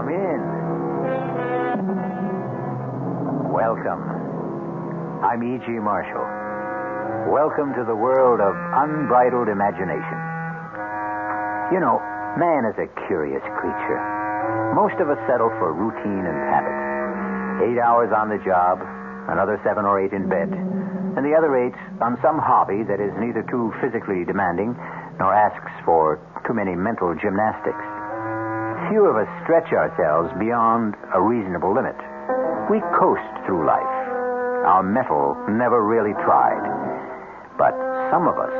Come in. Welcome. I'm E.G. Marshall. Welcome to the world of unbridled imagination. You know, man is a curious creature. Most of us settle for routine and habit. 8 hours on the job, another 7 or 8 in bed, and the other 8 on some hobby that is neither too physically demanding nor asks for too many mental gymnastics. Few of us stretch ourselves beyond a reasonable limit. We coast through life. Our mettle never really tried. But some of us,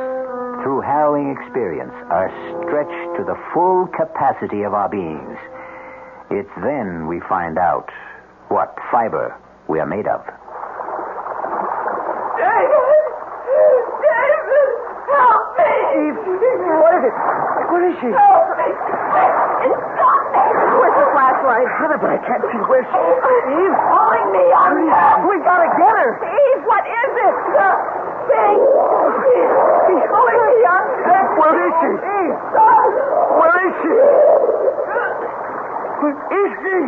through harrowing experience, are stretched to the full capacity of our beings. It's then we find out what fiber we are made of. David! David! Help me! Eve, what is it? Where is she? Help me! Stop me! Where's the flashlight? But I can't see where she is. Eve? Pulling me under! We gotta get her! Eve, what is it? The thing! He's pulling me under! Where is she? Eve! Where is she? Where is she?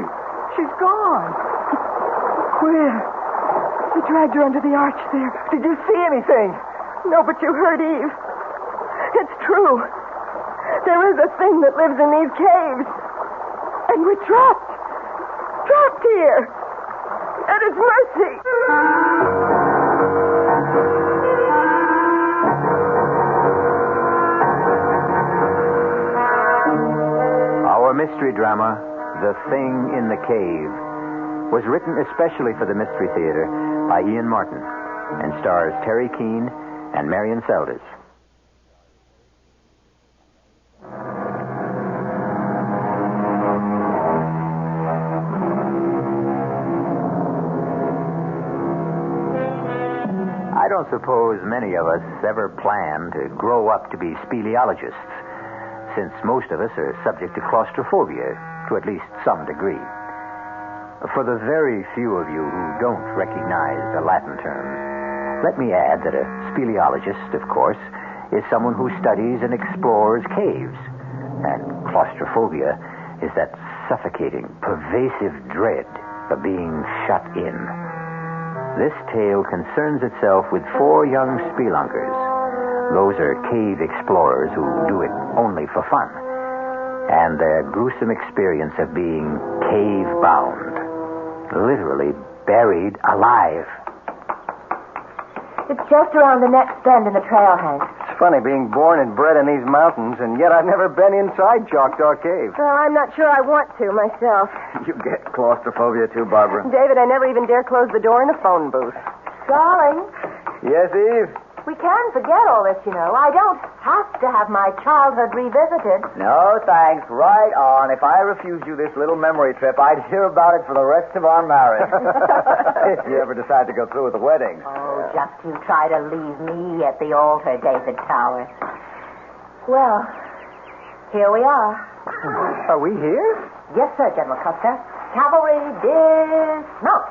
She's gone. Where? We dragged her under the arch there. Did you see anything? No, but you heard Eve. It's true. There is a thing that lives in these caves. And we're trapped. Trapped here. At his mercy. Our mystery drama, The Thing in the Cave, was written especially for the Mystery Theater by Ian Martin and stars Terry Keane and Marion Seldes. I don't suppose many of us ever plan to grow up to be speleologists, since most of us are subject to claustrophobia to at least some degree. For the very few of you who don't recognize the Latin terms, let me add that a speleologist, of course, is someone who studies and explores caves. And claustrophobia is that suffocating, pervasive dread of being shut in. This tale concerns itself with 4 young spelunkers. Those are cave explorers who do it only for fun. And their gruesome experience of being cave-bound. Literally buried alive. It's just around the next bend in the trail, Hank. It's funny being born and bred in these mountains, and yet I've never been inside Choctaw Cave. Well, I'm not sure I want to myself. You get claustrophobia too, Barbara. David, I never even dare close the door in a phone booth. Darling, Yes, Eve? we can forget all this, you know. I don't have to have my childhood revisited. No, thanks. Right on. If I refused you this little memory trip, I'd hear about it for the rest of our marriage. If you ever decide to go through with the wedding. Oh, just you try to leave me at the altar, David Towers. Well, here we are. Are we here? Yes, sir, General Custer. Cavalry dismount.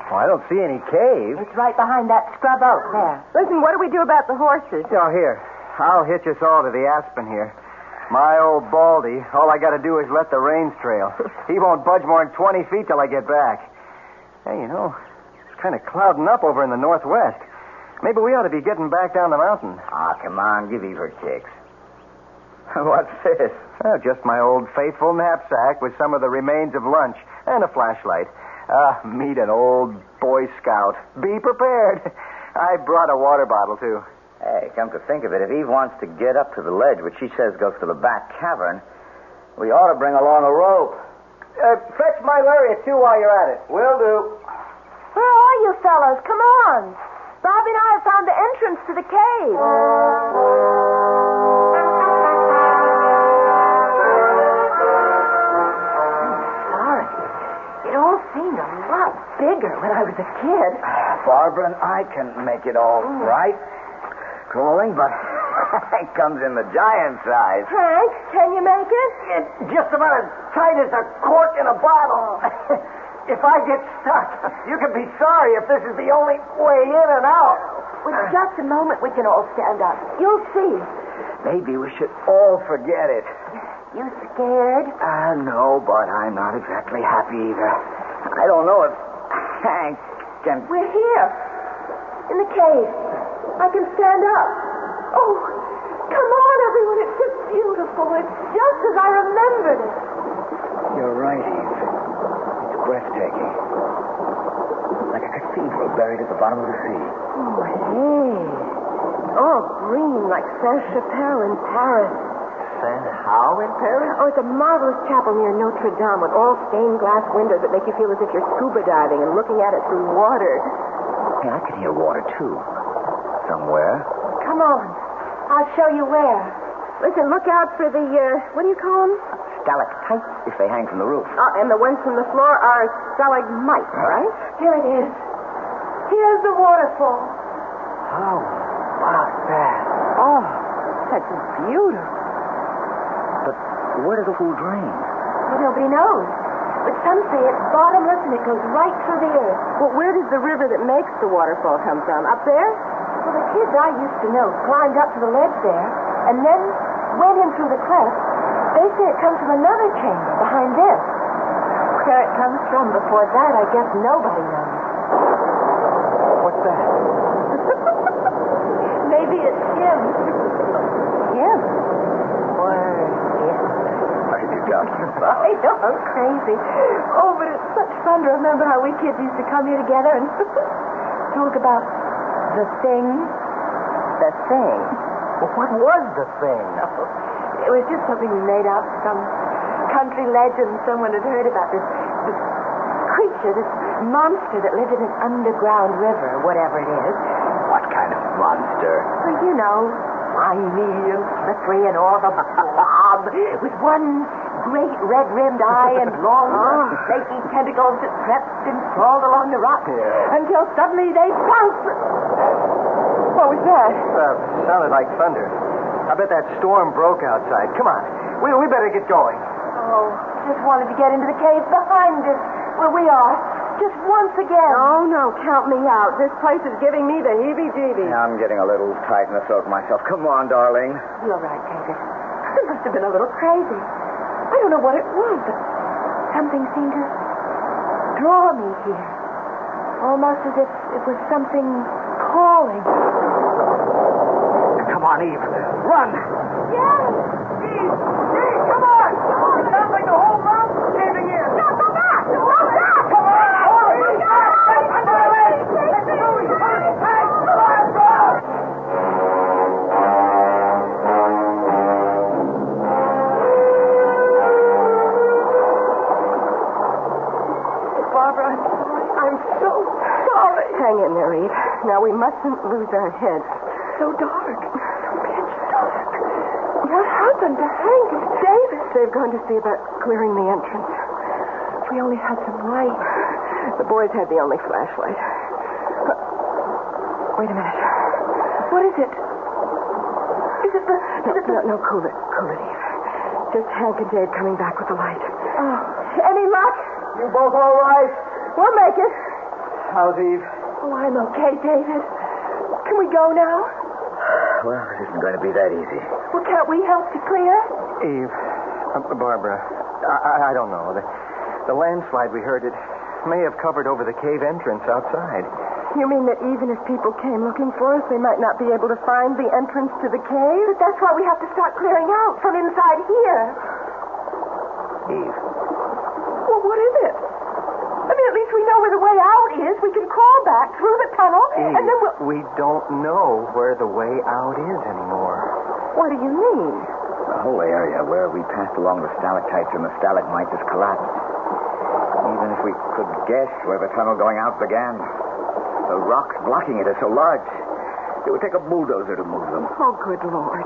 Oh, I don't see any cave. It's right behind that scrub oak there. Listen, what do we do about the horses? Oh, here. I'll hitch us all to the aspen here. My old Baldy, all I got to do is let the reins trail. He won't budge more than 20 feet till I get back. Hey, you know, it's kind of clouding up over in the northwest. Maybe we ought to be getting back down the mountain. Ah, come on. Give Eve her kicks. What's this? Oh, just my old faithful knapsack with some of the remains of lunch and a flashlight. Meet an old Boy Scout. Be prepared. I brought a water bottle, too. Hey, come to think of it, if Eve wants to get up to the ledge, which she says goes to the back cavern, we ought to bring along a rope. Fetch my lariat, too, while you're at it. Will do. Where are you fellows? Come on. Bobby and I have found the entrance to the cave. It all seemed a lot bigger when I was a kid. Barbara and I can make it all right. Crawling, but it comes in the giant size. Hank, can you make it? It's just about as tight as a cork in a bottle. If I get stuck, you can be sorry if this is the only way in and out. With just a moment, we can all stand up. You'll see. Maybe we should all forget it. You scared? No, but I'm not exactly happy either. I don't know if Hank can... We're here. In the cave. I can stand up. Oh, come on, everyone. It's just beautiful. It's just as I remembered it. You're right, Eve. It's breathtaking. Like a cathedral buried at the bottom of the sea. Oh, hey. All green like Saint-Chapelle in Paris. How in Paris? Oh, it's a marvelous chapel near Notre Dame with all stained glass windows that make you feel as if you're scuba diving and looking at it through water. Hey, I can hear water, too. Somewhere. Come on. I'll show you where. Listen, look out for the, what do you call them? Stalactites, if they hang from the roof. And the ones from the floor are stalagmites, right? Here it is. Here's the waterfall. How about that? Oh, that's beautiful. But where does the pool drain? Well, nobody knows. But some say it's bottomless and it goes right through the earth. Well, where does the river that makes the waterfall come from? Up there? Well, the kids I used to know climbed up to the ledge there and then went in through the cleft. They say it comes from another chamber behind this. Where it comes from before that, I guess nobody knows. What's that? Maybe it's him. Him? Where'd you go? I know, I'm crazy. Oh, but it's such fun to remember how we kids used to come here together and talk about the thing. The thing. Well, what was the thing? It was just something we made up, some country legend someone had heard about this creature, this monster that lived in an underground river, whatever it is. What kind of monster? Well, you know, slimy and slippery and all the blob, with one great red-rimmed eye and long, snaky tentacles that crept and crawled along the rocks until suddenly they pounced. What was that? Sounded like thunder. I bet that storm broke outside. Come on. We better get going. Oh, just wanted to get into the cave behind us, where we are. Just once again. No, count me out. This place is giving me the heebie-jeebies. Yeah, I'm getting a little tight in the throat myself. Come on, darling. You're right, David. I must have been a little crazy. I don't know what it was, but something seemed to draw me here. Almost as if it was something calling. Come on, Eve. Run! Yes! Eve, come on! It sounds like the whole mountain's caving in. No, go back! Go back! Come on! Under the ledge! Let's go! Hey, Barbara! Barbara, I'm so sorry. Hang in there, Eve. Now, we mustn't lose our heads. So dark. So pitch dark. What happened to Hank and David? They've gone to see about clearing the entrance. If we only had some light. The boys had the only flashlight. Wait a minute. What is it? Is it the... No, cool it, Eve. Just Hank and Dave coming back with the light. Oh, any luck? You both all right? We'll make it. How's Eve? Oh, I'm okay, David. Can we go now? Well, it isn't going to be that easy. Well, can't we help to clear? Eve, Barbara, I don't know. The landslide we heard, it may have covered over the cave entrance outside. You mean that even if people came looking for us, they might not be able to find the entrance to the cave? But that's why we have to start clearing out from inside here. Eve. Well, what is it? I mean, at least we know where the way out is. We can crawl back through the tunnel, Eve, and then we'll... we don't know where the way out is anymore. What do you mean? The whole area where we passed along the stalactites and the stalagmites has collapsed. Even if we could guess where the tunnel going out began, the rocks blocking it are so large, it would take a bulldozer to move them. Oh, good Lord.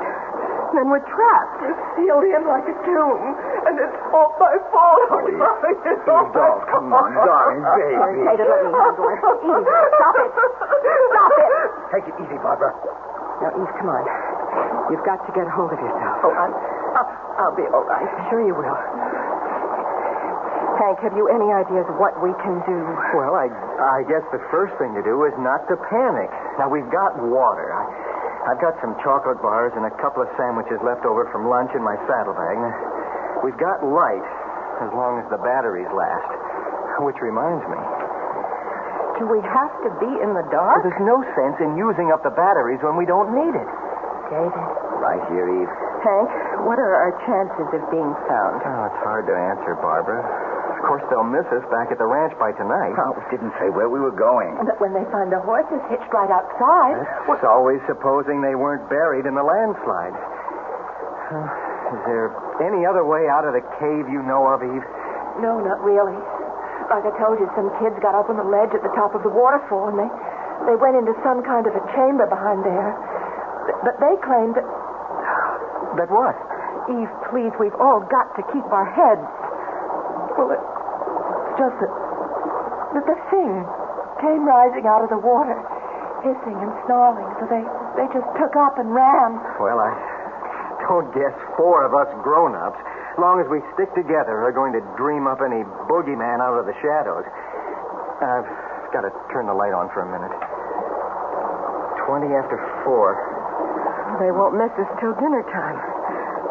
Then we're trapped. We're sealed in like a tomb. And it's all my fault. Oh, darling, it's all my fault. Come on, darling, baby. Let me handle it. Eve, stop it. Stop it. Take it easy, Barbara. Now, Eve, come on. You've got to get a hold of yourself. Oh, I'll be all right. Sure you will. Hank, have you any ideas what we can do? Well, I guess the first thing to do is not to panic. Now, we've got water. I've got some chocolate bars and a couple of sandwiches left over from lunch in my saddlebag. We've got light, as long as the batteries last. Which reminds me. Do we have to be in the dark? There's no sense in using up the batteries when we don't need it. David. Right here, Eve. Hank, what are our chances of being found? Oh, it's hard to answer, Barbara. Of course, they'll miss us back at the ranch by tonight. Oh, it didn't say where we were going. But when they find the horses hitched right outside... It's always supposing they weren't buried in the landslide. Is there any other way out of the cave you know of, Eve? No, not really. Like I told you, some kids got up on the ledge at the top of the waterfall, and they went into some kind of a chamber behind there. But they claimed that... That what? Eve, please, we've all got to keep our heads. Well, it's just that the thing came rising out of the water, hissing and snarling, so they just took up and ran. Well, I don't guess four of us grown-ups, as long as we stick together, are going to dream up any boogeyman out of the shadows. I've got to turn the light on for a minute. 20 after 4. They won't miss us till dinner time.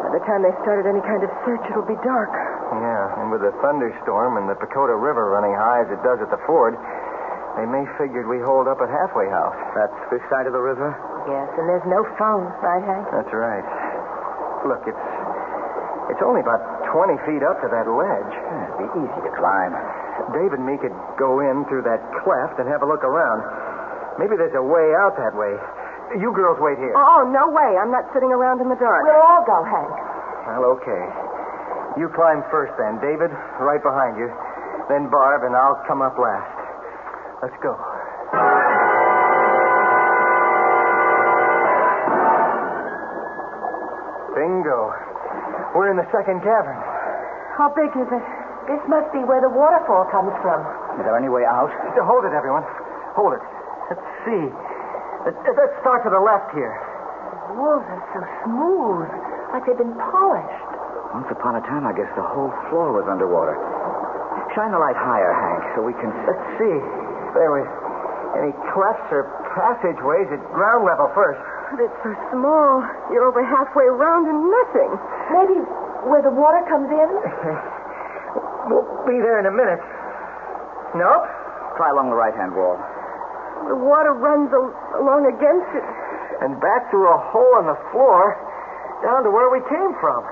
By the time they started any kind of search, it'll be dark. Yeah, and with the thunderstorm and the Pacoda River running high as it does at the ford, they may figured we hold up at Halfway House. That's this side of the river? Yes, and there's no phone, right, Hank? That's right. Look, it's only about 20 feet up to that ledge. It'd be easy to climb. Dave and me could go in through that cleft and have a look around. Maybe there's a way out that way. You girls wait here. Oh, no way. I'm not sitting around in the dark. We'll all go, Hank. Well, okay. You climb first then. David, right behind you. Then Barb, and I'll come up last. Let's go. Bingo. We're in the second cavern. How big is it? This must be where the waterfall comes from. Is there any way out? Hold it, everyone. Hold it. Let's see. Let's start to the left here. The walls are so smooth, like they've been polished. Once upon a time, I guess the whole floor was underwater. Shine the light higher, Hank, so we can... Let's see. There was any clefts or passageways at ground level first. But it's so small. You're over halfway around and nothing. Maybe where the water comes in? We'll be there in a minute. Nope. Try along the right-hand wall. The water runs along against it. And back through a hole in the floor down to where we came from.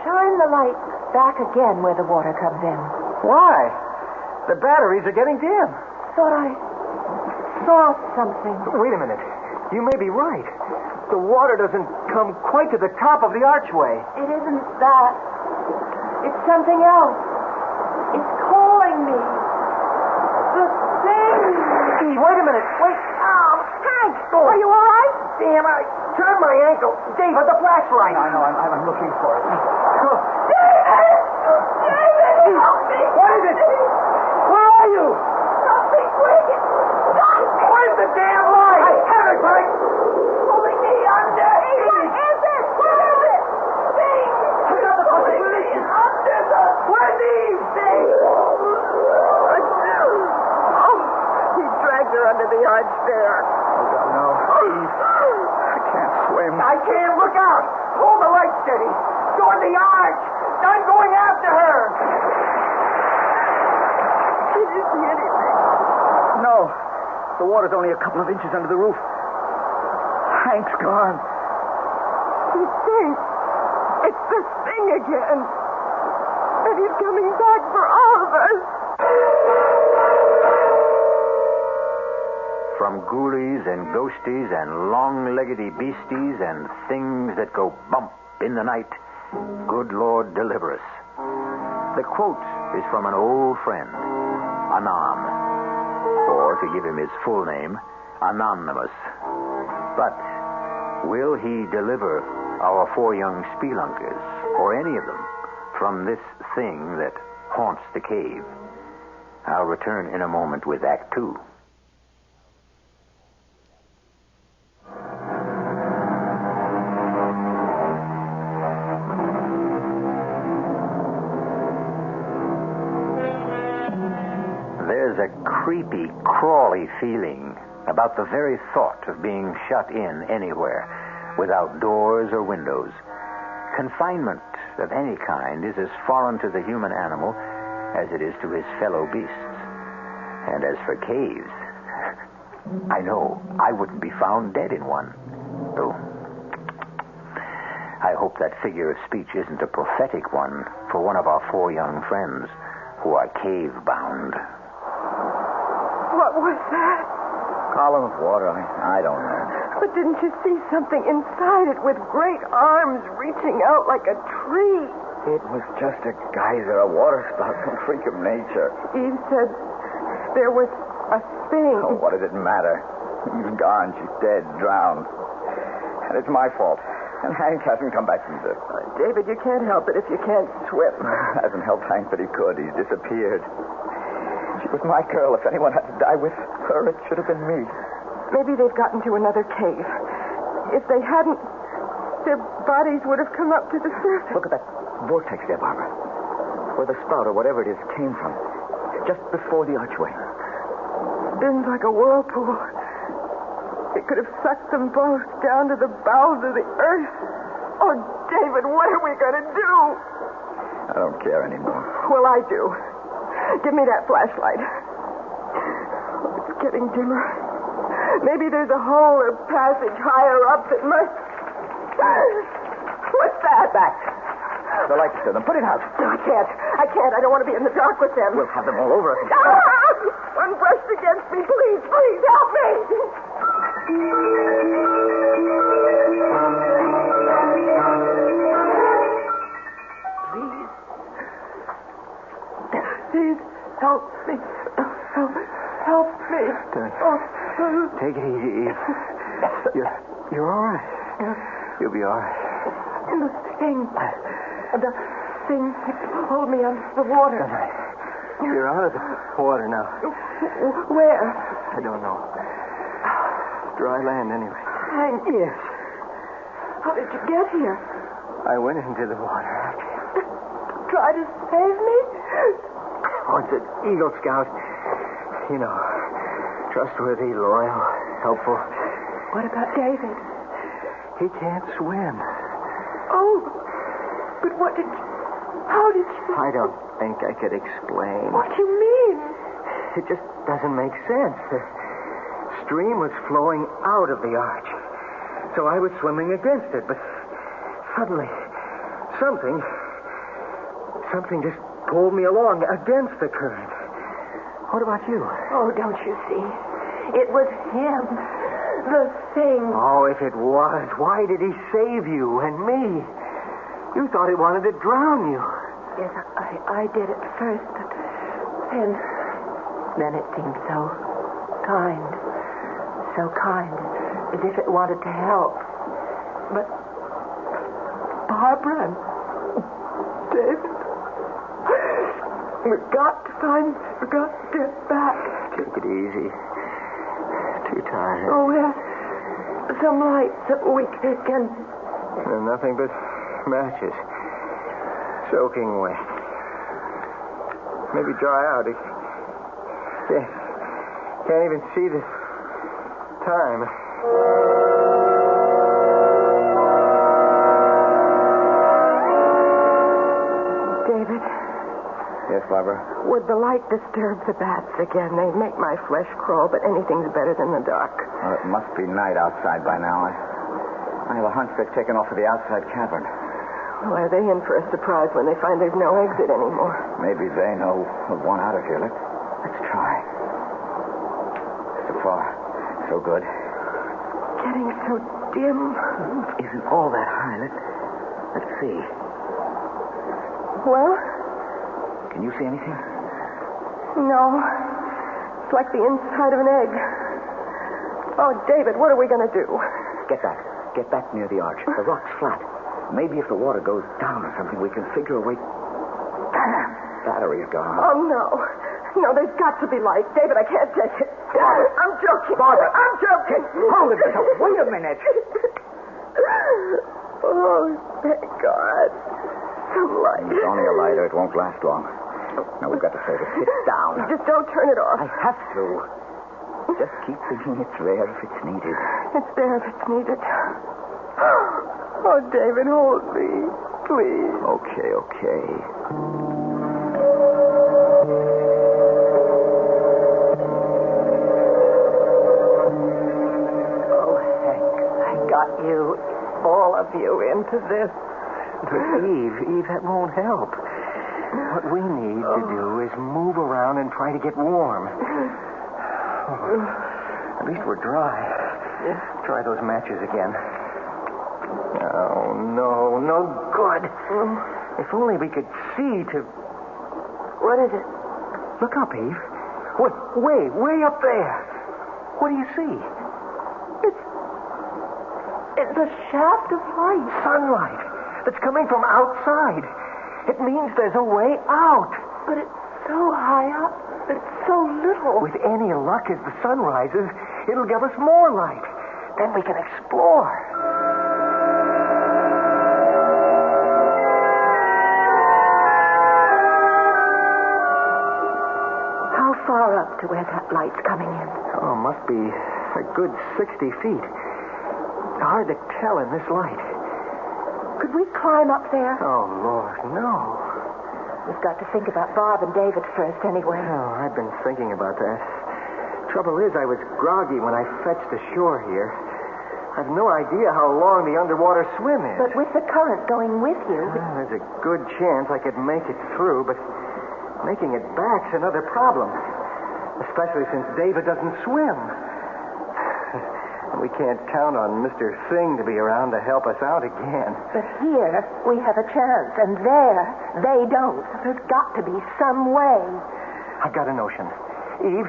Shine the light back again where the water comes in. Why? The batteries are getting dim. Thought I saw something. Wait a minute. You may be right. The water doesn't come quite to the top of the archway. It isn't that. It's something else. It's calling me. The thing. Wait a minute. Wait. Oh, Hank, are you all right? Damn, I turned my ankle. David, the flashlight. I know. I'm looking for it. David! David, help me! What is it? Where are you? Something quick! Where's the damn light? I have it, Mike. Pulling me under. What is it? What is it? Thing! Pulling me under the... Where's Eve? Thing! Oh, he dragged her under the arch there. No. Eve. I can't swim. I can't. Look out. Hold the light steady. Toward the arch. I'm going after her. Did you see anything? No. The water's only a couple of inches under the roof. Hank's gone. The thing. It's the thing again. And he's coming back for all of us. From ghoulies and ghosties and long-leggedy beasties and things that go bump in the night, good Lord deliver us. The quote is from an old friend, Anon, or to give him his full name, Anonymous. But will he deliver our four young spelunkers, or any of them, from this thing that haunts the cave? I'll return in a moment with Act 2. There's a creepy, crawly feeling about the very thought of being shut in anywhere, without doors or windows. Confinement of any kind is as foreign to the human animal as it is to his fellow beasts. And as for caves, I know I wouldn't be found dead in one. Though I hope that figure of speech isn't a prophetic one for one of our 4 young friends who are cave-bound. What was that? Column of water. I don't know. But didn't you see something inside it with great arms reaching out like a tree? It was just a geyser, a water spout, some freak of nature. Eve said there was a thing. Oh, what does it matter? Eve's gone. She's dead, drowned. And it's my fault. And Hank hasn't come back either. David, you can't help it if you can't swim. Hasn't helped Hank, but he could. He's disappeared. She was my girl. If anyone had to die with her, it should have been me. Maybe they've gotten to another cave. If they hadn't, their bodies would have come up to the surface. Look at that vortex there, Barbara. Where the spout, or whatever it is, came from. Just before the archway. Spins like a whirlpool. It could have sucked them both down to the bowels of the earth. Oh, David, what are we going to do? I don't care anymore. Well, I do. Give me that flashlight. It's getting dimmer. Maybe there's a hole or passage higher up that must... What's that? Back. The light's to them. Put it out. No, I can't. I don't want to be in the dark with them. We'll have them all over us. One brushed against me. Please, help me. Please, help me. Help me. Take it easy, Eve. You're all right. You'll be all right. The thing that pulled me under the water. You're out of the water now. Where? I don't know. Dry land, anyway. Hank. Yes. How did you get here? I went into the water. Try to save me? Oh, it's an Eagle Scout. You know, trustworthy, loyal, helpful. What about David? He can't swim. Oh, but how did you... I don't think I could explain. What do you mean? It just doesn't make sense. The stream was flowing out of the arch. So I was swimming against it, but suddenly something just pulled me along against the current. What about you? Oh, don't you see? It was him. The thing. Oh, if it was, why did he save you and me? You thought he wanted to drown you. Yes, I did at first, but then it seemed so kind, as if it wanted to help. But Barbara and David, we've got to get back. Take it easy. Too tired. Oh, yes. Some lights that we can... Nothing but matches. Soaking wet. Maybe dry out. Can't even see the time. David? Yes, Barbara? Would the light disturb the bats again? They make my flesh crawl, but anything's better than the dark. Well, it must be night outside by now. I have a hunch they've taken off for the outside cavern. Well, are they in for a surprise when they find there's no exit anymore? Maybe they know of one out of here. Let's try. So far, so good. Getting so dim. It isn't all that high. Let's see. Well? Can you see anything? No. It's like the inside of an egg. Oh, David, what are we going to do? Get back. Get back near the arch. The rock's flat. Maybe if the water goes down or something, we can figure a way... Battery's gone. Oh, no. No, there's got to be light. David, I can't take it. Barbara. I'm joking. Barbara. I'm joking. Hold it. Wait a minute. Oh, thank God. Some light. It's only a lighter. It won't last long. Now, we've got to say to sit down. Just don't turn it off. I have to. Just keep thinking it's there if it's needed. It's there if it's needed. Oh, David, hold me. Please. Okay. Oh, Hank, I got you, all of you, into this. But Eve, that won't help. What we need to do is move around and try to get warm. At least we're dry. Try those matches again. Oh, no good. If only we could see to... What is it? Look up, Eve. Way up there. What do you see? It's a shaft of light. Sunlight that's coming from outside. It means there's a way out. But it's so high up. It's so little. With any luck, as the sun rises, it'll give us more light. Then we can explore. How far up to where that light's coming in? Oh, must be a good 60 feet. Hard to tell in this light. Could we climb up there? Oh, Lord, no. We've got to think about Bob and David first anyway. Oh, I've been thinking about that. Trouble is, I was groggy when I fetched ashore here. I've no idea how long the underwater swim is. But with the current going with you... Well, there's a good chance I could make it through, but making it back's another problem. Especially since David doesn't swim. We can't count on Mr. Singh to be around to help us out again. But here, we have a chance, and there, they don't. There's got to be some way. I've got a notion. Eve,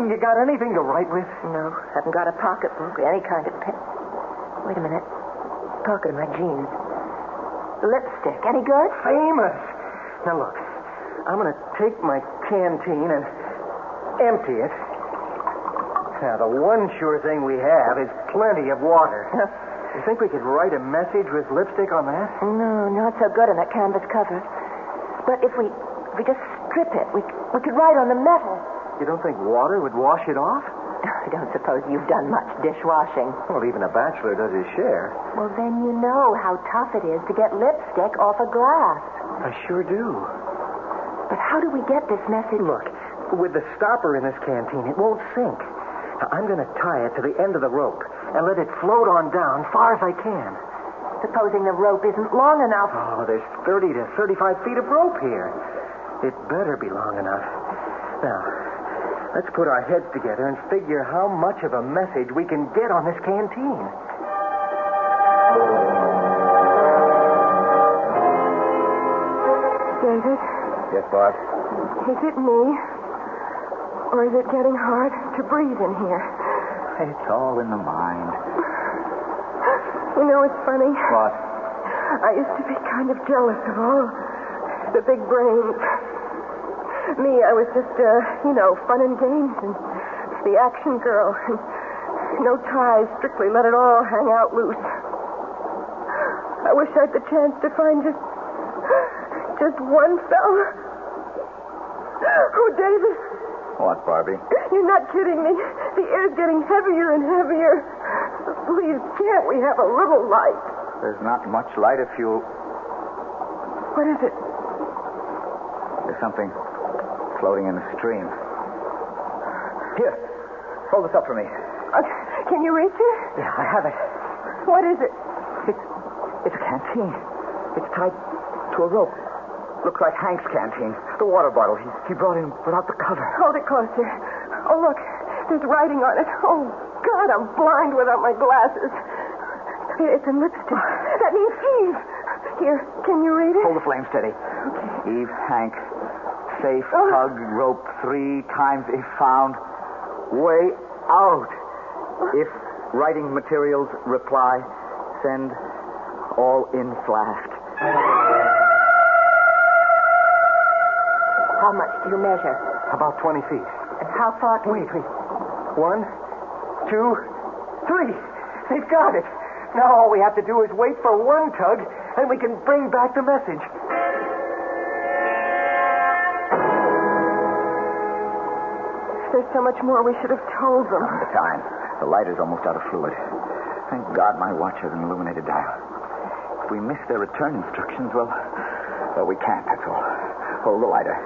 you got anything to write with? No, haven't got a pocketbook or any kind of pen. Wait a minute. Pocket of my jeans. Lipstick. Any good? Famous. Now, look. I'm going to take my canteen and empty it. Now, the one sure thing we have is plenty of water. You think we could write a message with lipstick on that? No, not so good on that canvas cover. But if we just strip it, we could write on the metal. You don't think water would wash it off? I don't suppose you've done much dishwashing. Well, even a bachelor does his share. Well, then you know how tough it is to get lipstick off a glass. I sure do. But how do we get this message? Look, with the stopper in this canteen, it won't sink. Now, I'm going to tie it to the end of the rope and let it float on down far as I can. Supposing the rope isn't long enough. Oh, there's 30 to 35 feet of rope here. It better be long enough. Now, let's put our heads together and figure how much of a message we can get on this canteen. David? Yes, Bob? Is it me? Or is it getting hard to breathe in here? It's all in the mind. You know, it's funny. What? I used to be kind of jealous of all the big brains. Me, I was just, fun and games and the action girl. And no ties, strictly let it all hang out loose. I wish I had the chance to find just one fella. Oh, David. What, Barbie? You're not kidding me. The air's getting heavier and heavier. Please, can't we have a little light? There's not much light if you... What is it? There's something floating in the stream. Here, hold this up for me. Can you reach it? Yeah, I have it. What is it? It's a canteen. It's tied to a rope. Looks like Hank's canteen. The water bottle he brought in without the cover. Hold it closer. Oh, look. There's writing on it. Oh, God, I'm blind without my glasses. It's in lipstick. That means Eve. Here, can you read it? Hold the flame steady. Okay. Eve, Hank, safe, hug, rope 3 times if found. Way out. If writing materials reply, send all in flashed. How much do you measure? About 20 feet. And how far can Wait. 1, 2, 3. They've got it. Now all we have to do is wait for one tug, and we can bring back the message. There's so much more we should have told them. Not the time. The light is almost out of fluid. Thank God my watch has an illuminated dial. If we miss their return instructions, well, we can't, that's all. Hold the lighter.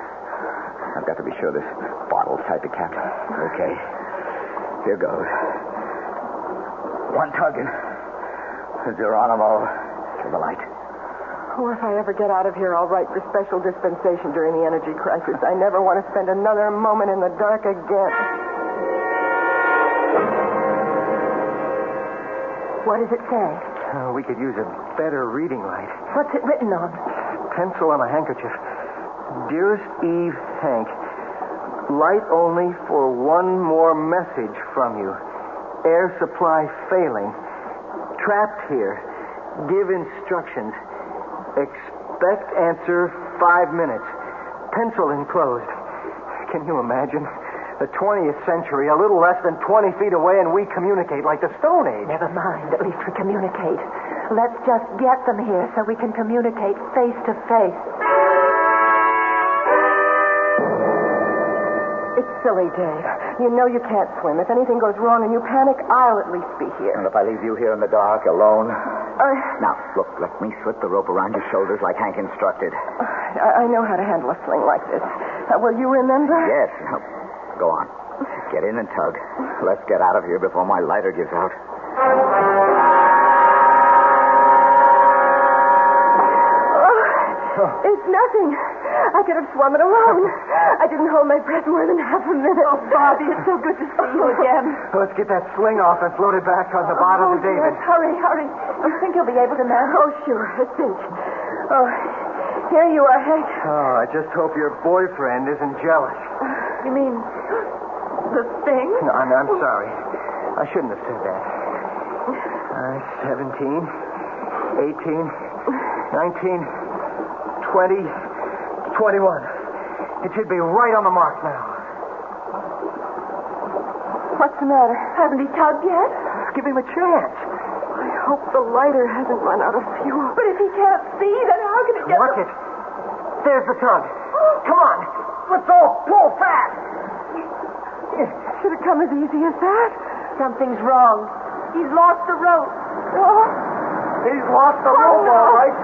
I've got to be sure this bottle's tight to cap. Okay. Here goes. One tug and Geronimo to the light. Oh, if I ever get out of here, I'll write for special dispensation during the energy crisis. I never want to spend another moment in the dark again. What does it say? We could use a better reading light. What's it written on? Pencil on a handkerchief. Dearest Eve, Hank, light only for one more message from you. Air supply failing. Trapped here. Give instructions. Expect answer 5 minutes. Pencil enclosed. Can you imagine? The 20th century, a little less than 20 feet away, and we communicate like the Stone Age. Never mind. At least we communicate. Let's just get them here so we can communicate face to face. It's silly, Dave. You know you can't swim. If anything goes wrong and you panic, I'll at least be here. And if I leave you here in the dark, alone? Now, look, let me slip the rope around your shoulders like Hank instructed. I know how to handle a sling like this. Will you remember? Yes. Now, go on. Get in and tug. Let's get out of here before my lighter gives out. It's nothing. I could have swum it alone. I didn't hold my breath more than half a minute. Oh, Bobby, it's so good to see you again. Let's get that sling off and float it back on the bottom of David. Hurry. You think you'll be able to manage? Oh, sure. A cinch. Oh, here you are, Hank. Oh, I just hope your boyfriend isn't jealous. You mean the thing? No, I'm sorry. I shouldn't have said that. 17, 18, 19, 20, 21. It should be right on the mark now. What's the matter? Haven't he tugged yet? Give him a chance. I hope the lighter hasn't run out of fuel. But if he can't see, then how can it get... Watch it. There's the tug. Come on. Let's all pull fast. Should it come as easy as that? Something's wrong. He's lost the rope. Oh. He's lost the rope, no. all right.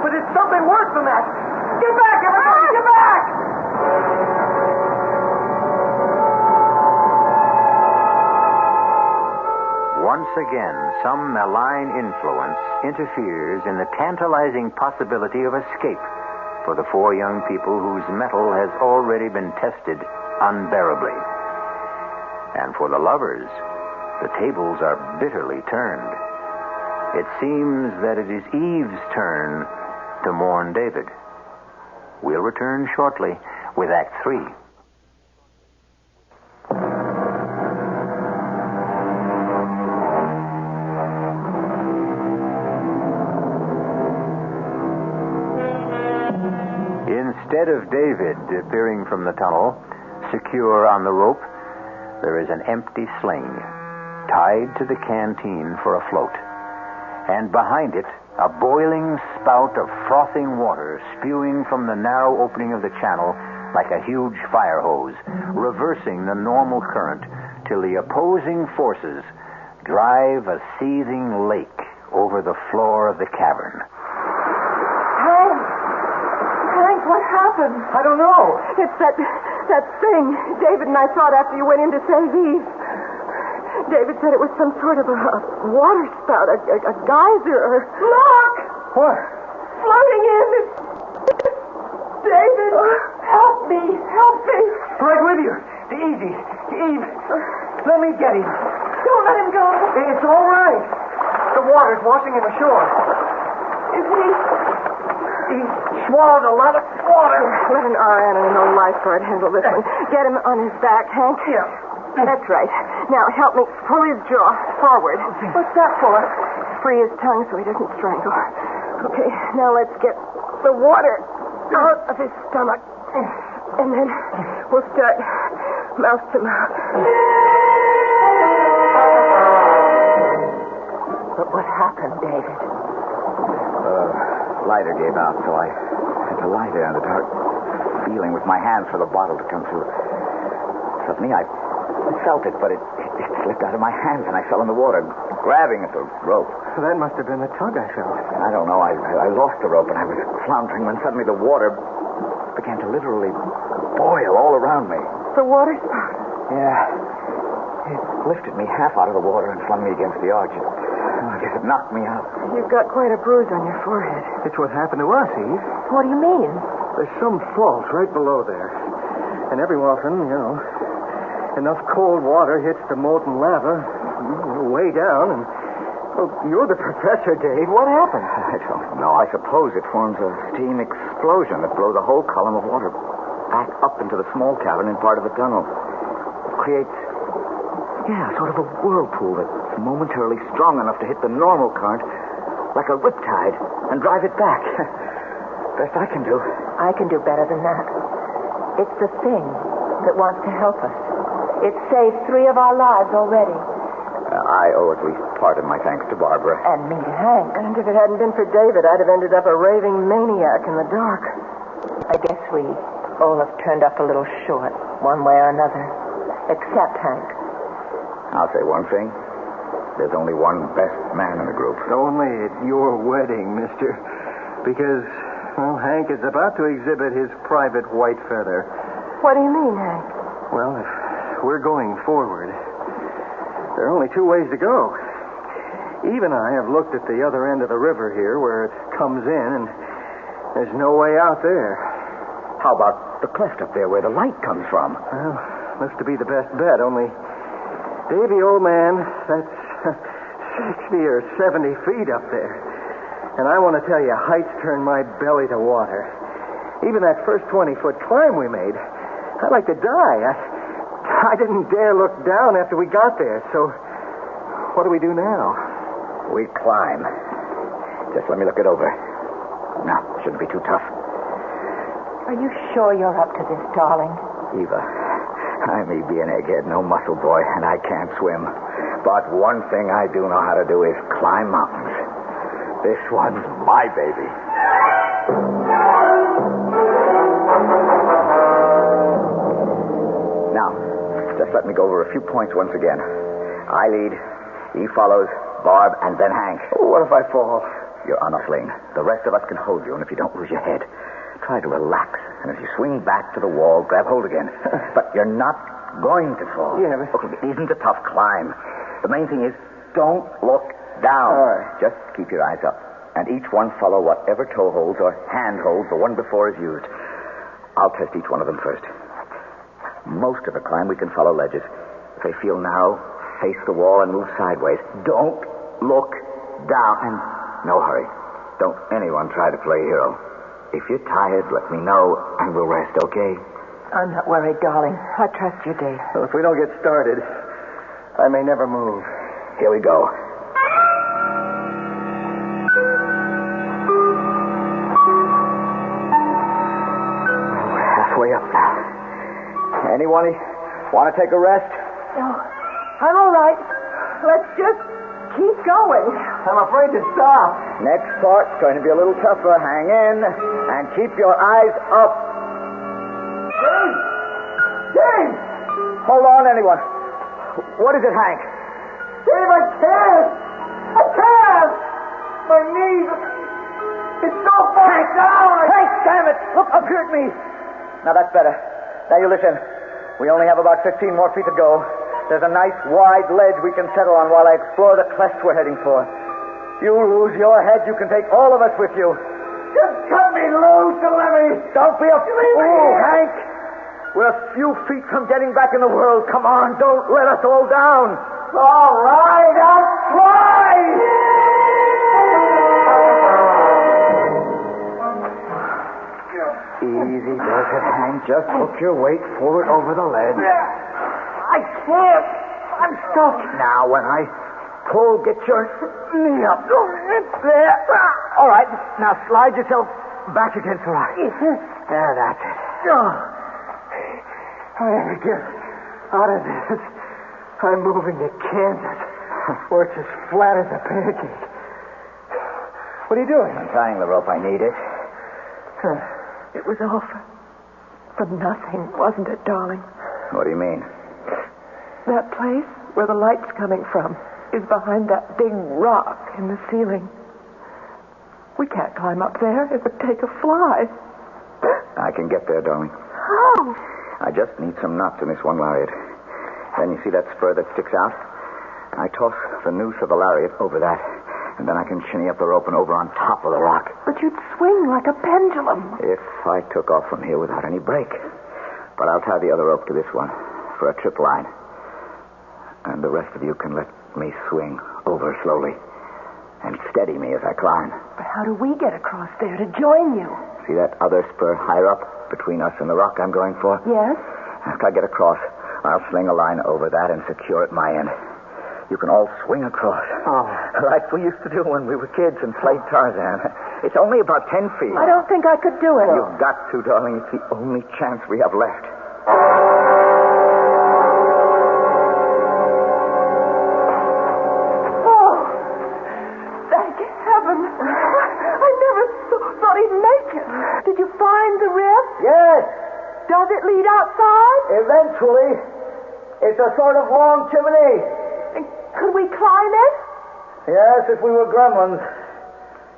But it's something worse than that. Get back, everybody! Get back! Once again, some malign influence interferes in the tantalizing possibility of escape for the four young people whose mettle has already been tested unbearably. And for the lovers, the tables are bitterly turned. It seems that it is Eve's turn to mourn David. We'll return shortly with Act 3. Instead of David appearing from the tunnel, secure on the rope, there is an empty sling tied to the canteen for a float. And behind it, a boiling spout of frothing water spewing from the narrow opening of the channel like a huge fire hose, reversing the normal current till the opposing forces drive a seething lake over the floor of the cavern. Hank, what happened? I don't know. It's that thing David and I thought after you went in to save Eve. David said it was some sort of a water spout, a geyser, or... Look! What? Floating in. It's David. Help me. Right with you. Easy. Eve, let me get him. Don't let him go. It's all right. The water's washing him ashore. Is he... He swallowed a lot of water. Let an RN and an old lifeguard handle this one. Get him on his back, Hank. Yeah. That's right. Now, help me pull his jaw forward. What's that for? Free his tongue so he doesn't strangle. Okay, now let's get the water out of his stomach. And then we'll start mouth to mouth. But what happened, David? Lighter gave out, so I had to lie there in the dark, feeling with my hands for the bottle to come through. Suddenly, I I felt it, but it slipped out of my hands, and I fell in the water, grabbing at the rope. That must have been the tug I felt. I don't know. I lost the rope, and I was floundering when suddenly the water began to literally boil all around me. The water spout. Yeah. It lifted me half out of the water and flung me against the arch. I guess it knocked me out. You've got quite a bruise on your forehead. It's what happened to us, Eve. What do you mean? There's some fault right below there. And every often, enough cold water hits the molten lava way down, and well, you're the professor, Dave. What happened? I don't know. I suppose it forms a steam explosion that blows a whole column of water back up into the small cavern in part of the tunnel. It creates, sort of a whirlpool that's momentarily strong enough to hit the normal current like a riptide and drive it back. Best I can do. I can do better than that. It's the thing that wants to help us. It's saved 3 of our lives already. I owe at least part of my thanks to Barbara. And me to Hank. And if it hadn't been for David, I'd have ended up a raving maniac in the dark. I guess we all have turned up a little short, one way or another. Except Hank. I'll say one thing. There's only one best man in the group. Only at your wedding, mister. Because, Hank is about to exhibit his private white feather. What do you mean, Hank? Well, if we're going forward, there are only 2 ways to go. Eve and I have looked at the other end of the river here where it comes in, and there's no way out there. How about the cleft up there where the light comes from? Well, looks to be the best bet, only, Davy, old man, that's 60 or 70 feet up there. And I want to tell you, heights turn my belly to water. Even that first 20-foot climb we made, I'd like to die. I didn't dare look down after we got there, so what do we do now? We climb. Just let me look it over. No, shouldn't be too tough. Are you sure you're up to this, darling? Eva, I may be an egghead, no muscle boy, and I can't swim. But one thing I do know how to do is climb mountains. This one's my baby. Now, just let me go over a few points once again. I lead, Eve follows, Barb, and then Hank. What if I fall? You're on a sling. The rest of us can hold you, and if you don't lose your head, try to relax. And as you swing back to the wall, grab hold again. But you're not going to fall. Yeah, but... Okay, it isn't a tough climb. The main thing is, don't look down. All right. Just keep your eyes up. And each one follow whatever toe holds or hand holds the one before is used. I'll test each one of them first. Most of the climb we can follow ledges. If they feel narrow, face the wall and move sideways. Don't look down. And no hurry. Don't anyone try to play hero. If you're tired, let me know and we'll rest, okay? I'm not worried, darling. I trust you, Dave. Well, if we don't get started, I may never move. Here we go. We're halfway up now. Anyone want to take a rest? No. I'm all right. Let's just keep going. I'm afraid to stop. Next part's going to be a little tougher. Hang in and keep your eyes up. Dave! Dave! Hold on, anyone. What is it, Hank? Dave, I can't! I can't! My knees... It's so far down! Hank, damn it! Look up here at me. Now that's better. Now you listen. We only have about 15 more feet to go. There's a nice wide ledge we can settle on while I explore the cleft we're heading for. You lose your head, you can take all of us with you. Just cut me loose and let me... Don't be a fool, here. Hank. We're a few feet from getting back in the world. Come on, don't let us all down. All right, I'll try! Easy does it, Hank. Just hook your weight forward over the ledge. I can't. I'm stuck. Now, when I pull, get your knee up. There. All right. Now, slide yourself back against the rock. There, that's it. I never get out of this. I'm moving to Kansas, where it's as flat as a pancake. What are you doing? I'm tying the rope. I need it. It was all for nothing, wasn't it, darling? What do you mean? That place where the light's coming from is behind that big rock in the ceiling. We can't climb up there. It would take a fly. I can get there, darling. How? I just need some knots in this one lariat. Then you see that spur that sticks out? I toss the noose of the lariat over that, and then I can shinny up the rope and over on top of the rock. But you'd swing like a pendulum. If I took off from here without any break. But I'll tie the other rope to this one for a trip line. And the rest of you can let me swing over slowly and steady me as I climb. But how do we get across there to join you? See that other spur higher up between us and the rock I'm going for? Yes? After I get across, I'll sling a line over that and secure at my end. You can all swing across. Oh. Like we used to do when we were kids and played Tarzan. It's only about 10 feet. I don't think I could do it. You've got to, darling. It's the only chance we have left. Oh, thank heaven. I never thought he'd make it. Did you find the rift? Yes, Does it lead outside? eventually. It's a sort of long chimney. And could we climb it? Yes, if we were gremlins.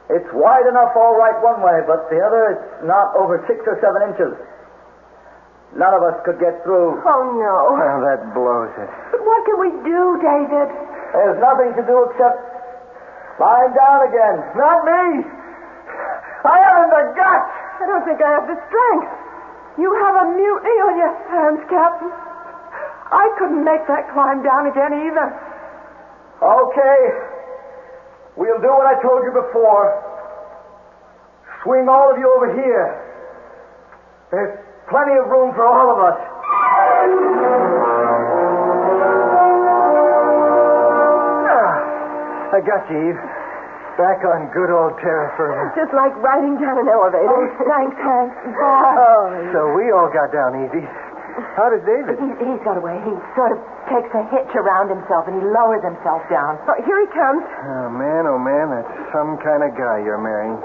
It's wide enough all right one way, but the other, it's not over 6 or 7 inches. None of us could get through. Oh, no. Well, that blows it. But what can we do, David? There's nothing to do except lying down again. Not me. I haven't the guts. I don't think I have the strength. You have a mutiny on your hands, Captain. I couldn't make that climb down again either. Okay. We'll do what I told you before. Swing all of you over here. There's plenty of room for all of us. I got you, Eve. Back on good old terra firma. Just like riding down an elevator. Oh, thanks, Hank. So we all got down easy. How does David? He's got away. He sort of takes a hitch around himself and he lowers himself down. Oh, here he comes. Oh, man, that's some kind of guy you're marrying.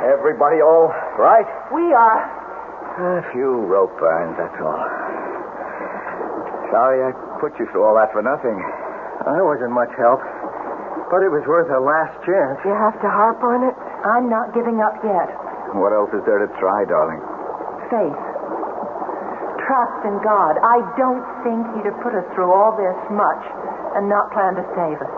Everybody all right? We are. A few rope burns, that's all. Sorry I put you through all that for nothing. I wasn't much help, but it was worth a last chance. You have to harp on it? I'm not giving up yet. What else is there to try, darling? Faith. Trust in God. I don't think he'd have put us through all this much and not planned to save us.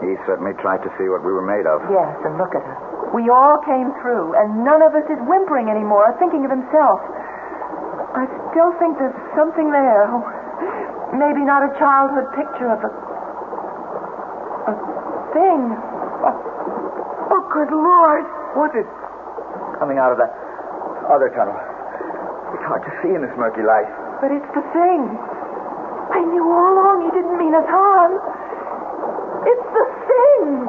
He certainly tried to see what we were made of. Yes, and look at us. We all came through, and none of us is whimpering anymore, thinking of himself. I still think there's something there. Oh, maybe not a childhood picture of a thing. Oh, good Lord. What is coming out of that other tunnel? It's hard to see in this murky light. But it's the thing. I knew all along he didn't mean us harm. It's the thing.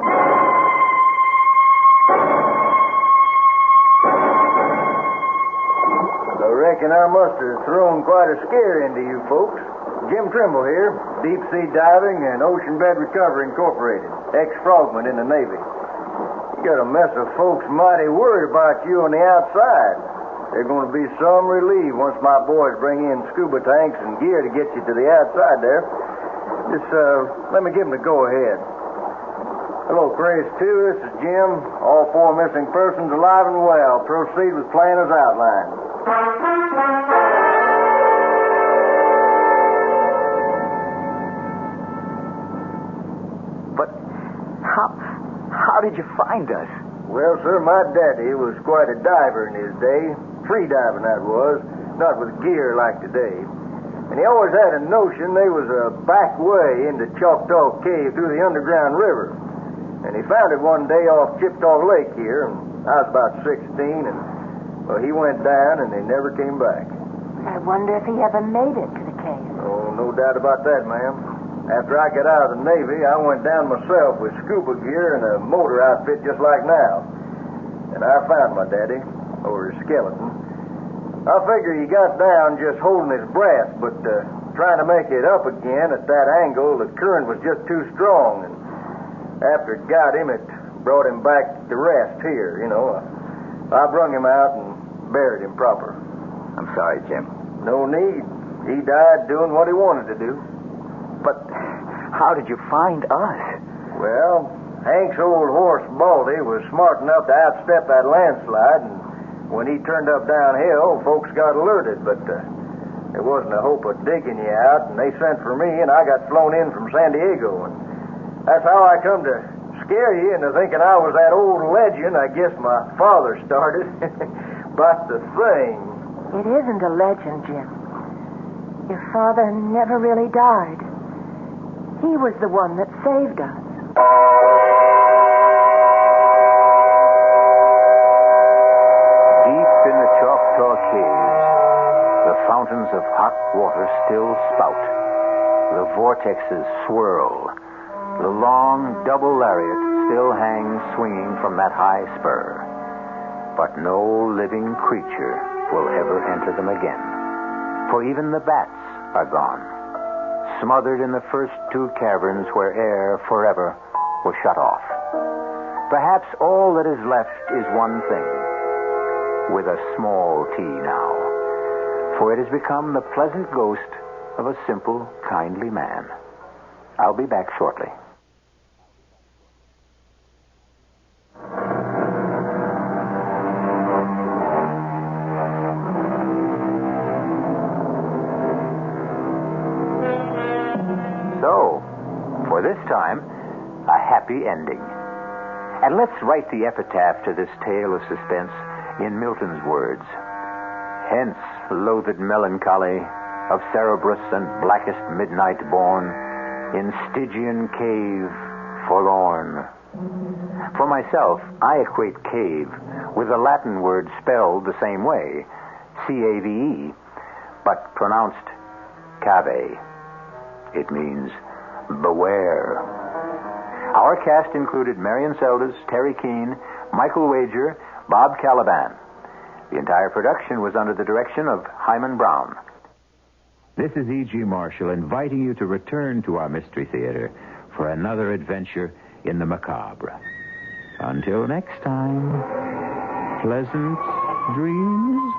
I reckon I must have thrown quite a scare into you folks. Jim Trimble here, Deep Sea Diving and Ocean Bed Recovery Incorporated, ex-frogman in the Navy. You got a mess of folks mighty worried about you on the outside. They're going to be some relief once my boys bring in scuba tanks and gear to get you to the outside there. Just, let me give them the go-ahead. Hello, Chris 2, this is Jim. All 4 missing persons alive and well. Proceed with plan as outlined. But how did you find us? Well, sir, my daddy was quite a diver in his day. Free diving, that was. Not with gear like today. And he always had a notion there was a back way into Choctaw Cave through the underground river. And he found it one day off Chippewa Lake here, and I was about 16, and, well, he went down, and they never came back. I wonder if he ever made it to the cave. Oh, no doubt about that, ma'am. After I got out of the Navy, I went down myself with scuba gear and a motor outfit just like now. And I found my daddy, or his skeleton. I figure he got down just holding his breath, but trying to make it up again at that angle, the current was just too strong. And after it got him, it brought him back to rest here, you know. I brung him out and buried him proper. I'm sorry, Jim. No need. He died doing what he wanted to do. But how did you find us? Well, Hank's old horse, Baldy, was smart enough to outstep that landslide, and when he turned up downhill, folks got alerted, but there wasn't a hope of digging you out, and they sent for me, and I got flown in from San Diego, and that's how I come to scare you into thinking I was that old legend I guess my father started. But the thing... It isn't a legend, Jim. Your father never really died. He was the one that saved us. Deep in the Choctaw Caves, the fountains of hot water still spout. The vortexes swirl. The long double lariat still hangs swinging from that high spur. But no living creature will ever enter them again. For even the bats are gone, smothered in the first two caverns where air forever was shut off. Perhaps all that is left is one thing, with a small t now, for it has become the pleasant ghost of a simple, kindly man. I'll be back shortly. So, for this time, a happy ending. And let's write the epitaph to this tale of suspense in Milton's words. Hence, loathed melancholy, of Cerberus and blackest midnight born, in Stygian cave forlorn. For myself, I equate cave with the Latin word spelled the same way, C-A-V-E, but pronounced cave. It means beware. Our cast included Marion Seldes, Terry Keane, Michael Wager, Bob Caliban. The entire production was under the direction of Hyman Brown. This is E.G. Marshall inviting you to return to our Mystery Theater for another adventure in the macabre. Until next time, pleasant dreams.